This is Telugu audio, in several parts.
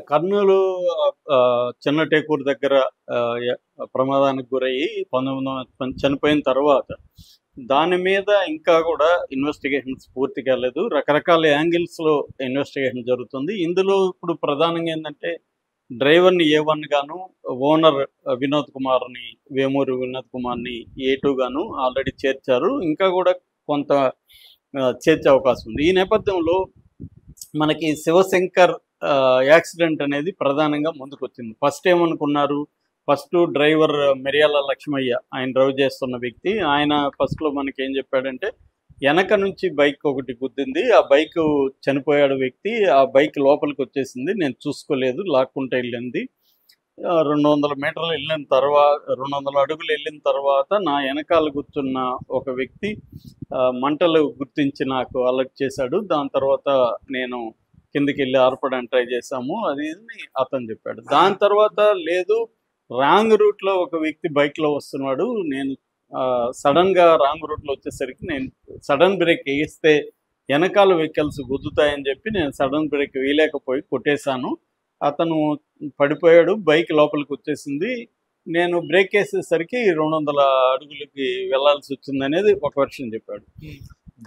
కర్నూలు చిన్న టేకూరు దగ్గర ప్రమాదానికి గురయ్యి 19 చనిపోయిన తర్వాత దాని మీద ఇంకా కూడా ఇన్వెస్టిగేషన్స్ పూర్తి కాలేదు. రకరకాల యాంగిల్స్‌లో ఇన్వెస్టిగేషన్ జరుగుతుంది. ఇందులో ఇప్పుడు ప్రధానంగా ఏందంటే డ్రైవర్‌ని ఏ1 గాను, ఓనర్ వినోద్ కుమార్‌ని, వేమూరి వినోద్ కుమార్‌ని ఏ2 గాను ఆల్రెడీ చేర్చారు. ఇంకా కూడా కొంత చేర్చే అవకాశం ఉంది. ఈ నేపథ్యంలో మనకి శివశంకర్ యాక్సిడెంట్ అనేది ప్రధానంగా ముందుకొచ్చింది. ఫస్ట్ ఏమనుకున్నారు, ఫస్ట్ డ్రైవర్ మిర్యాల లక్ష్మయ్య ఆయన డ్రైవ్ చేస్తున్న వ్యక్తి. ఆయన ఫస్ట్‌లో మనకేం చెప్పాడంటే, వెనక నుంచి బైక్ ఒకటి గుద్దింది. ఆ బైకు చనిపోయాడు వ్యక్తి. ఆ బైక్ లోపలికొచ్చేసింది. నేను చూసుకోలేదు. లాక్కుంటూ వెళ్ళింది. 200 మీటర్లు వెళ్ళిన 200 అడుగులు వెళ్ళిన తర్వాత నా వెనకాల కూర్చున్న ఒక వ్యక్తి మంటలు గుర్తించి నాకు అలర్ట్ చేశాడు. దాని తర్వాత నేను కిందకెళ్ళి ఆర్పడానికి ట్రై చేశాము. అది ఇది అతను చెప్పాడు. దాని తర్వాత లేదు, రాంగ్ రూట్‌లో ఒక వ్యక్తి బైక్‌లో వస్తున్నాడు. నేను సడన్‌గా రాంగ్ రూట్‌లో వచ్చేసరికి నేను సడన్ బ్రేక్ ఏస్తే వెనకాల వెహికల్స్ గుద్దుతాయని చెప్పి నేను సడన్ బ్రేక్ వేయలేకపోయి కొట్టేశాను. అతను పడిపోయాడు. బైక్ లోపలికొచ్చేసింది. నేను బ్రేక్ ఏసేసరికి 200 అడుగులకి వెళ్ళాల్సొచ్చిందనేది ఒక వెర్షన్ చెప్పాడు.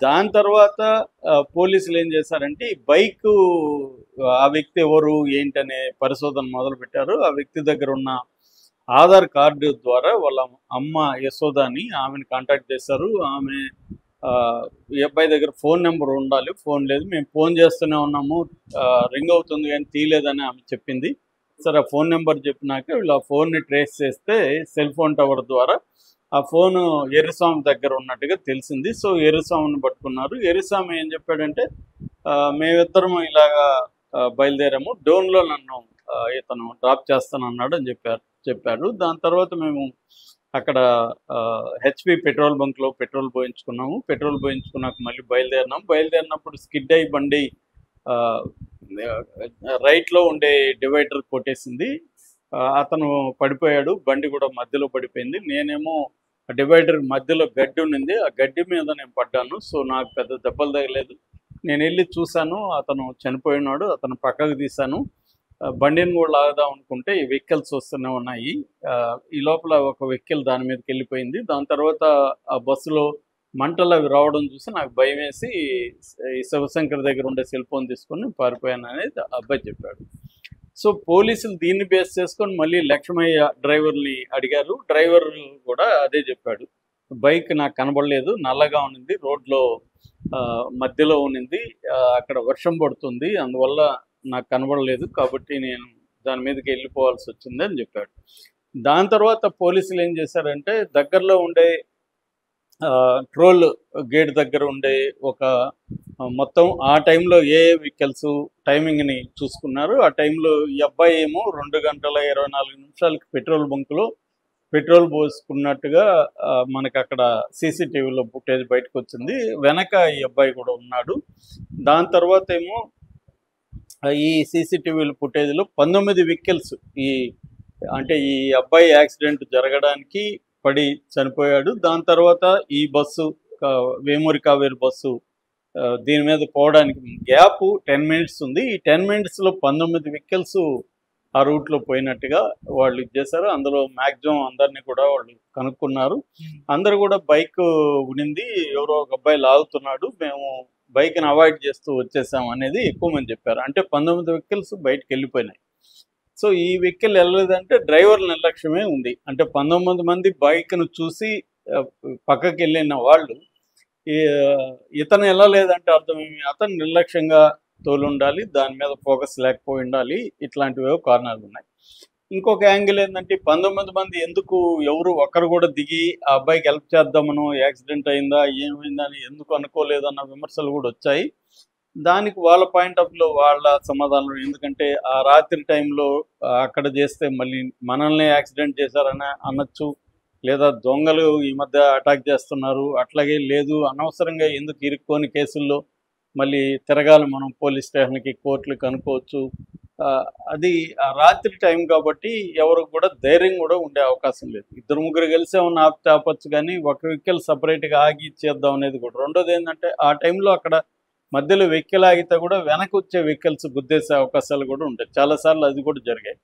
దాని తర్వాత పోలీసులు ఏం చేశారంటే, ఈ బైకు ఆ వ్యక్తి ఎవరు, ఏంటనే పరిశోధన మొదలుపెట్టారు. ఆ వ్యక్తి దగ్గర ఉన్న ఆధార్ కార్డు ద్వారా వాళ్ళ అమ్మ యశోదాని ఆమెను కాంటాక్ట్ చేశారు. ఆమె ఈ అబ్బాయి దగ్గర ఫోన్ నెంబర్ ఉండాలి. ఫోన్ లేదు. మేము ఫోన్ చేస్తూనే ఉన్నాము. రింగ్ అవుతుంది కానీ తీయలేదని ఆమె చెప్పింది. సరే, ఆ ఫోన్ నెంబర్ చెప్పినాక వీళ్ళు ఆ ఫోన్ని ట్రేస్ చేస్తే సెల్ ఫోన్ టవర్ ద్వారా ఆ ఫోను ఎర్రస్వామి దగ్గర ఉన్నట్టుగా తెలిసింది. సో ఎర్రస్వామిని పట్టుకున్నారు. ఎర్రస్వామి ఏం చెప్పాడంటే, మేమిద్దరం ఇలాగా బయలుదేరాము. డోన్లో నన్ను ఇతను డ్రాప్ చేస్తానన్నాడు అని చెప్పాడు. దాని తర్వాత మేము అక్కడ హెచ్పి పెట్రోల్ బంక్లో పెట్రోల్ పోయించుకున్నాము. పెట్రోల్ పోయించుకున్నాక మళ్ళీ బయలుదేరినప్పుడు స్కిడ్ అయి బండి రైట్లో ఉండే డివైడర్ కొట్టేసింది. అతను పడిపోయాడు. బండి కూడా మధ్యలో పడిపోయింది. నేనేమో డివైడర్ మధ్యలో గడ్డి ఉన్నింది. ఆ గడ్డి మీద నేను పడ్డాను. సో నాకు పెద్ద దెబ్బలు తగలేదు. నేను వెళ్ళి చూశాను, అతను చనిపోయినాడు. అతను పక్కకు తీశాను. బండిని కూడా లాగుదాం అనుకుంటే ఈ వెహికల్స్ వస్తూనే ఉన్నాయి. ఈ లోపల ఒక వెహికల్ దాని మీదకి వెళ్ళిపోయింది. దాని తర్వాత ఆ బస్సులో మంటలు అవి రావడం చూసి నాకు భయం వేసి ఈ శివశంకర్ దగ్గర ఉండే సెల్ ఫోన్ తీసుకొని పారిపోయాను అనేది అబ్బాయి చెప్పాడు. సో పోలీసులు దీన్ని బేస్ చేసుకొని మళ్ళీ లక్ష్మయ్య డ్రైవర్ని అడిగారు. డ్రైవర్ కూడా అదే చెప్పాడు. బైక్ నాకు కనబడలేదు, నల్లగా ఉన్నింది, రోడ్లో మధ్యలో ఉన్నింది, అక్కడ వర్షం పడుతుంది, అందువల్ల నాకు కనబడలేదు, కాబట్టి నేను దాని మీదకి వెళ్ళిపోవాల్సి వచ్చింది అని చెప్పాడు. దాని తర్వాత పోలీసులు ఏం చేశారంటే, దగ్గరలో ఉండే ట్రోల్ గేట్ దగ్గర ఉండే ఒక మొత్తం ఆ టైంలో ఏ వెహికల్స్ టైమింగ్ని చూసుకున్నారు. ఆ టైంలో ఈ అబ్బాయి ఏమో 2 గంటల 24 నిమిషాలకి పెట్రోల్ బంకులో పెట్రోల్ పోసుకున్నట్టుగా మనకి అక్కడ సీసీటీవీలో ఫుటేజ్ బయటకు వచ్చింది. వెనక ఈ అబ్బాయి కూడా ఉన్నాడు. దాని తర్వాత ఏమో ఈ సీసీటీవీల ఫుటేజ్లో 19 వెహికల్స్ అంటే ఈ అబ్బాయి యాక్సిడెంట్ జరగడానికి పడి చనిపోయాడు. దాని తర్వాత ఈ బస్సు వేమూరి కావేరి బస్సు దీని మీద పోవడానికి గ్యాప్ 10 మినిట్స్ ఉంది. ఈ 10 మినిట్స్లో 19 వెహికల్స్ ఆ రూట్లో పోయినట్టుగా వాళ్ళు చేశారు. అందులో మ్యాక్సిమం అందరినీ కూడా వాళ్ళు కనుక్కున్నారు. అందరు కూడా బైక్ ఉనింది, ఎవరో ఒక అబ్బాయి లాగుతున్నాడు, మేము బైక్ని అవాయిడ్ చేస్తూ వచ్చేసాం అనేది ఎక్కువ మంది చెప్పారు. అంటే 19 వెహికల్స్ బయటకు వెళ్ళిపోయినాయి. సో ఈ వెహికల్ వెళ్ళలేదంటే డ్రైవర్ నిర్లక్ష్యమే ఉంది. అంటే 19 మంది బైక్ను చూసి పక్కకి వెళ్ళిన వాళ్ళు ఇతను వెళ్ళలేదంటే అర్థం ఏమి, అతను నిర్లక్ష్యంగా తోలుండాలి, దాని మీద ఫోకస్ లేకపోయి ఉండాలి. ఇట్లాంటివే కారణాలు ఉన్నాయి. ఇంకొక యాంగిల్ ఏంటంటే 19 మంది ఎందుకు, ఎవరు ఒక్కరు కూడా దిగి ఆ అబ్బాయికి హెల్ప్ చేద్దామనో, యాక్సిడెంట్ అయిందా ఏమైందా అని ఎందుకు అనుకోలేదన్న విమర్శలు కూడా వచ్చాయి. దానికి వాళ్ళ పాయింట్ ఆఫ్ వ్యూలో వాళ్ళ సమాధానం, ఎందుకంటే ఆ రాత్రి టైంలో అక్కడ చేస్తే మళ్ళీ మనల్ని యాక్సిడెంట్ చేశారని అనొచ్చు, లేదా దొంగలు ఈ మధ్య అటాక్ చేస్తున్నారు, అట్లాగే లేదు అనవసరంగా ఎందుకు ఇరుక్కోని కేసుల్లో మళ్ళీ తిరగాలి మనం పోలీస్ స్టేషన్కి, కోర్టులకు అనుకోవచ్చు. అది ఆ రాత్రి టైం కాబట్టి ఎవరు కూడా ధైర్యం కూడా ఉండే అవకాశం లేదు. 2-3 కలిసి ఏమన్నా ఆపచ్చు కానీ ఒక వెహికల్ సపరేట్గా ఆగి చేద్దాం అనేది కూడా. రెండోది ఏంటంటే ఆ టైంలో అక్కడ మధ్యలో వెహికల్ ఆగితే కూడా వెనక వచ్చే వెహికల్స్ గుద్దేసే అవకాశాలు కూడా ఉంటాయి. చాలాసార్లు అది కూడా జరిగాయి.